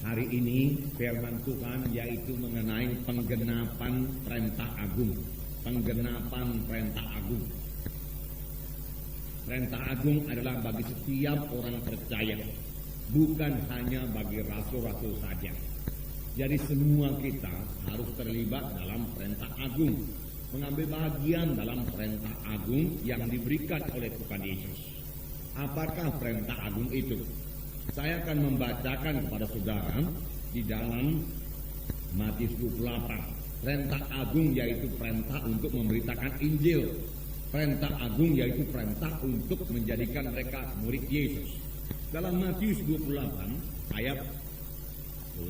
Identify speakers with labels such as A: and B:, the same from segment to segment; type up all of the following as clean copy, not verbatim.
A: Hari ini firman Tuhan yaitu mengenai penggenapan perintah agung. Penggenapan perintah agung. Perintah agung adalah bagi setiap orang percaya, bukan hanya bagi rasul-rasul saja. Jadi semua kita harus terlibat dalam perintah agung, mengambil bagian dalam perintah agung yang diberikan oleh Tuhan Yesus. Apakah perintah agung itu? Saya akan membacakan kepada saudara di dalam Matius 28. Perintah agung yaitu perintah untuk memberitakan Injil. Perintah agung yaitu perintah untuk menjadikan mereka murid Yesus. Dalam Matius 28 ayat 18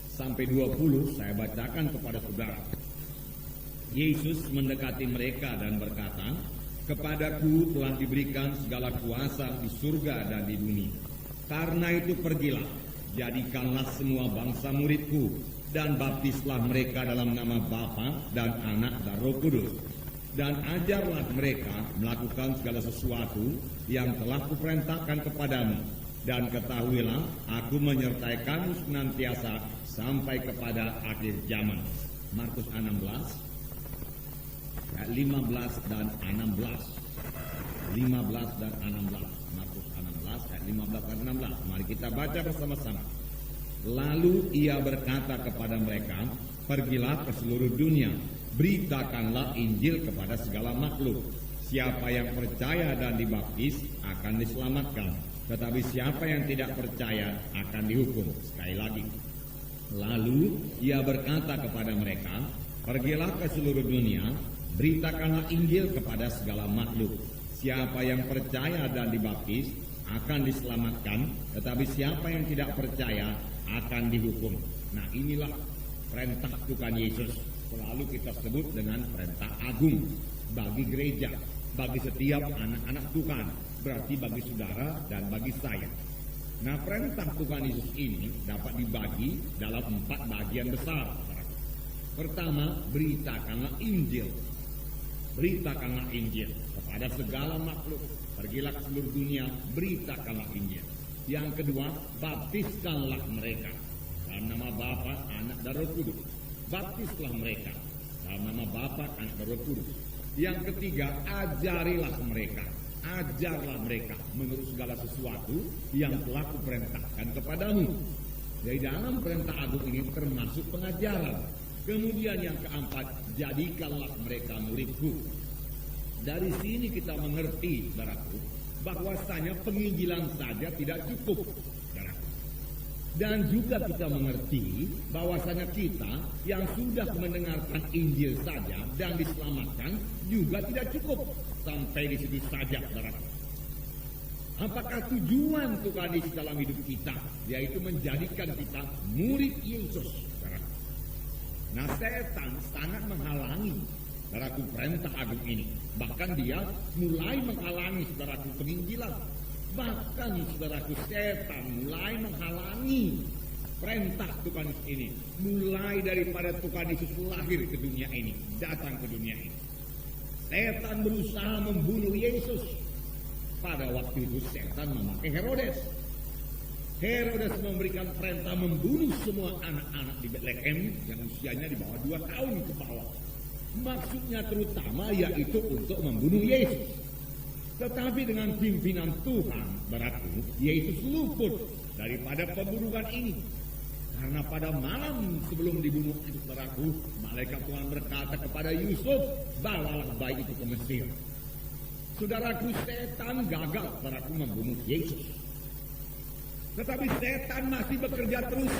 A: sampai 20 saya bacakan kepada saudara. Yesus mendekati mereka dan berkata, "Kepadaku telah diberikan segala kuasa di surga dan di bumi. Karena itu pergilah, jadikanlah semua bangsa muridku, dan baptislah mereka dalam nama Bapa dan Anak dan Roh Kudus. Dan ajarlah mereka melakukan segala sesuatu yang telah kuperintahkan kepadamu. Dan ketahuilah, aku menyertai kamu senantiasa sampai kepada akhir zaman." Markus 16 ayat 15 dan 16. 15 dan 16. Markus 16 ayat 15 dan 16. Mari kita baca bersama-sama. Lalu ia berkata kepada mereka, "Pergilah ke seluruh dunia, beritakanlah Injil kepada segala makhluk. Siapa yang percaya dan dibaptis akan diselamatkan, tetapi siapa yang tidak percaya akan dihukum." Sekali lagi. Lalu ia berkata kepada mereka, "Pergilah ke seluruh dunia, beritakanlah Injil kepada segala makhluk. Siapa yang percaya dan dibaptis akan diselamatkan, tetapi siapa yang tidak percaya akan dihukum." Nah, inilah perintah Tuhan Yesus. Selalu kita sebut dengan perintah agung bagi gereja, bagi setiap anak-anak Tuhan, berarti bagi saudara dan bagi saya. Nah, perintah Tuhan Yesus ini dapat dibagi dalam 4 bagian besar. Pertama, beritakanlah Injil. Beritakanlah Injil kepada segala makhluk. Pergilah ke seluruh dunia, beritakanlah Injil. Yang kedua, baptiskanlah mereka dalam nama Bapa, Anak dan Roh Kudus. Baptislah mereka dalam nama Bapa, Anak dan Roh Kudus. Yang ketiga, ajarilah mereka. Ajarlah mereka menurut segala sesuatu yang telah kuperintahkan kepadamu. Dari dalam perintah agung ini termasuk pengajaran. Kemudian yang keempat, jadikanlah mereka muridku. Dari sini kita mengerti, saudaraku, bahwasanya penginjilan saja tidak cukup, saudaraku. Dan juga kita mengerti bahwasanya kita yang sudah mendengarkan Injil saja dan diselamatkan juga tidak cukup. Sampai di situ saja, saudaraku. Apakah tujuan Tuhan Yesus dalam hidup kita, yaitu menjadikan kita murid Yesus, saudaraku? Nah, setan sangat menghalangi, saudaraku, perintah agung ini. Bahkan dia mulai menghalangi, saudaraku, penginjilan. Bahkan, saudaraku, setan mulai menghalangi perintah Tuhan Yesus ini. Mulai daripada Tuhan Yesus lahir ke dunia ini, datang ke dunia ini. Setan berusaha membunuh Yesus. Pada waktu itu setan memakai Herodes. Herodes memberikan perintah membunuh semua anak-anak di Bethlehem yang usianya di bawah 2 tahun ke bawah. Maksudnya terutama yaitu untuk membunuh Yesus. Tetapi dengan pimpinan Tuhan, berarti Yesus luput daripada pembunuhan ini. Karena pada malam sebelum dibunuh itu, saudaraku, malaikat Tuhan berkata kepada Yusuf, "Bawalah bayi itu ke Mesir." Saudaraku, setan gagal, saudaraku, membunuh Yesus. Tetapi setan masih bekerja terus.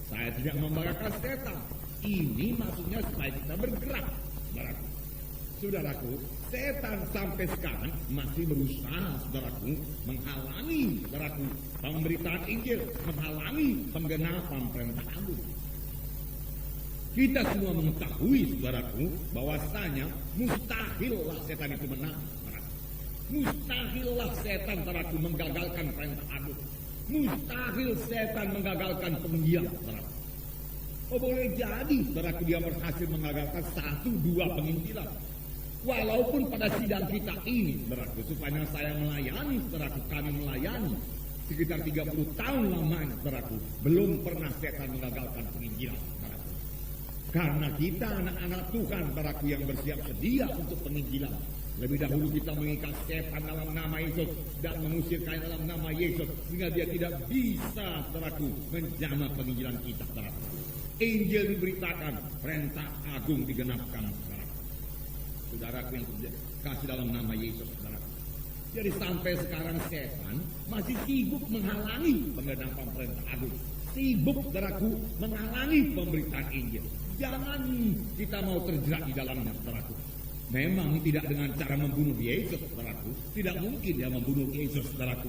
A: Saya tidak membanggakan setan. Ini maksudnya supaya kita bergerak, saudaraku. Saudaraku, setan sampai sekarang masih berusaha, saudaraku, menghalangi, saudaraku, pemberitaan Injil, menghalangi penggenapan perintah agung. Kita semua mengetahui, saudaraku, bahwasanya mustahillah setan itu menang. Mustahillah setan, saudaraku, menggagalkan perintah agung. Mustahil setan menggagalkan penginjilan, saudaraku. Oh, boleh jadi, saudaraku, dia berhasil menggagalkan 1-2 penginjilan. Walaupun pada sidang kita ini, saudaraku, supaya saya melayani, saudaraku, kami melayani sekitar 30 tahun lamanya, saudaraku, belum pernah setan mengagalkan penginjilan, saudaraku. Karena kita anak-anak Tuhan, saudaraku, yang bersiap sedia untuk penginjilan. Lebih dahulu kita mengikat setan dalam nama Yesus dan mengusirkan dalam nama Yesus, sehingga dia tidak bisa, saudaraku, menjamah penginjilan kita, saudaraku. Injil diberitakan, perintah agung digenapkan, saudaraku. Saudaraku yang kasih dalam nama Yesus, saudaraku. Jadi sampai sekarang setan masih sibuk menghalangi penggenapan perintah agung. Sibuk, saudaraku, menghalangi pemberitaan Injil. Jangan kita mau terjerat di dalamnya, saudaraku. Memang tidak dengan cara membunuh Yesus, saudaraku. Tidak mungkin dia membunuh Yesus, saudaraku.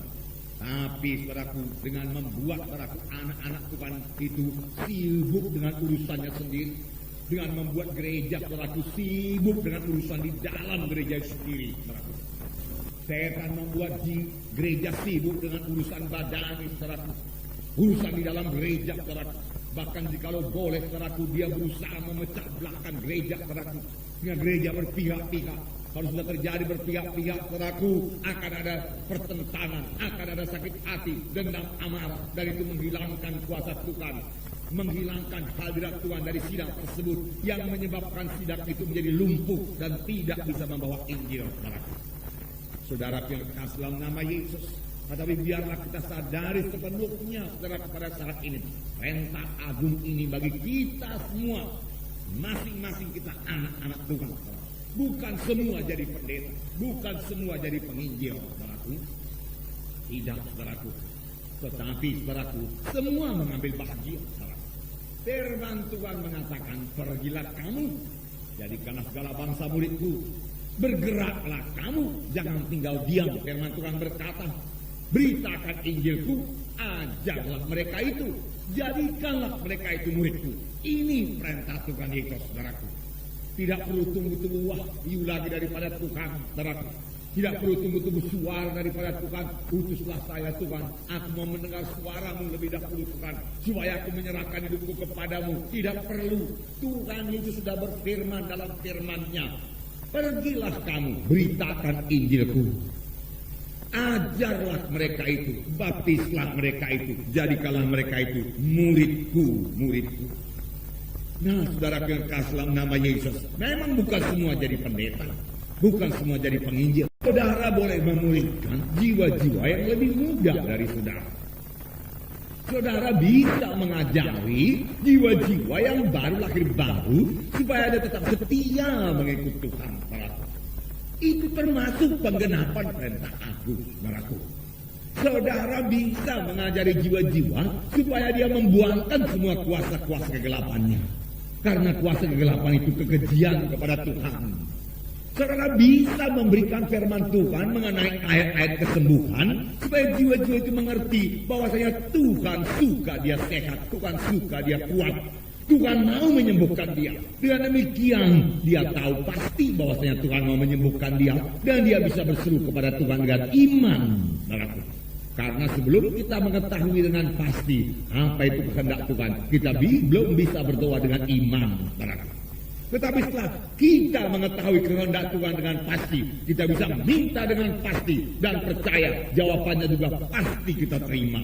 A: Tapi, saudaraku, dengan membuat, saudaraku, anak-anak Tuhan itu sibuk dengan urusannya sendiri. Dengan membuat gereja, saudaraku, sibuk dengan urusan di dalam gereja sendiri, saudaraku. Setan membuat gereja sibuk dengan urusan badani, saudaraku. Urusan di dalam gereja, saudaraku. Bahkan jikalau boleh, saudaraku, dia berusaha memecah belahkan gereja, saudaraku. Dengan gereja berpihak-pihak. Kalau sudah terjadi berpihak-pihak, saudaraku, akan ada pertentangan, akan ada sakit hati, dendam, amarah, dan itu menghilangkan kuasa Tuhan, menghilangkan hadirat Tuhan dari sidang tersebut, yang menyebabkan sidang itu menjadi lumpuh dan tidak bisa membawa Injil, saudaraku. Saudara yang kasih dalam nama Yesus, tetapi biarlah kita sadari sepenuhnya, saudara, pada saat ini perintah agung ini bagi kita semua, masing-masing kita anak-anak Tuhan. Bukan semua jadi pendeta, bukan semua jadi penginjil, saudaraku. Tidak, saudaraku. Tetapi, saudaraku, semua mengambil bahagia, saudaraku. Firman Tuhan mengatakan, pergilah kamu, jadikanlah segala bangsa muridku. Bergeraklah kamu, jangan tinggal diam. Firman Tuhan berkata, beritakan Injilku, ajarlah mereka itu, jadikanlah mereka itu muridku. Ini perintah Tuhan Yesus, saudaraku. Tidak perlu tunggu-tunggu wahyu lagi daripada Tuhan, saudaraku. Tidak perlu tunggu-tunggu suara daripada Tuhan. Utuslah saya, Tuhan. Aku mau mendengar suaramu lebih dahulu, Tuhan, supaya aku menyerahkan hidupku kepadamu. Tidak perlu. Tuhan itu sudah berfirman dalam firman-Nya. Pergilah kamu, beritakan Injilku. Ajarlah mereka itu, baptislah mereka itu, jadikanlah mereka itu muridku, muridku. Nah, saudara yang kasih dalam nama Yesus, memang bukan semua jadi pendeta, bukan semua jadi penginjil. Saudara boleh memuridkan jiwa-jiwa yang lebih muda dari saudara. Saudara bisa mengajari jiwa-jiwa yang baru lahir baru supaya dia tetap setia mengikut Tuhan, saudaraku. Itu termasuk penggenapan perintah agung, saudaraku. Saudara bisa mengajari jiwa-jiwa supaya dia membuangkan semua kuasa-kuasa kegelapannya. Karena kuasa kegelapan itu kekejian kepada Tuhan. Saudara bisa memberikan firman Tuhan mengenai ayat-ayat kesembuhan supaya jiwa-jiwa itu mengerti bahwasanya Tuhan suka dia sehat, Tuhan suka dia kuat, Tuhan mau menyembuhkan dia. Dengan demikian dia tahu pasti bahwasanya Tuhan mau menyembuhkan dia dan dia bisa berseru kepada Tuhan dengan iman. Karena sebelum kita mengetahui dengan pasti apa itu kehendak Tuhan, kita belum bisa berdoa dengan iman. Tetapi setelah kita mengetahui kehendak Tuhan dengan pasti, kita bisa minta dengan pasti dan percaya jawabannya juga pasti kita terima.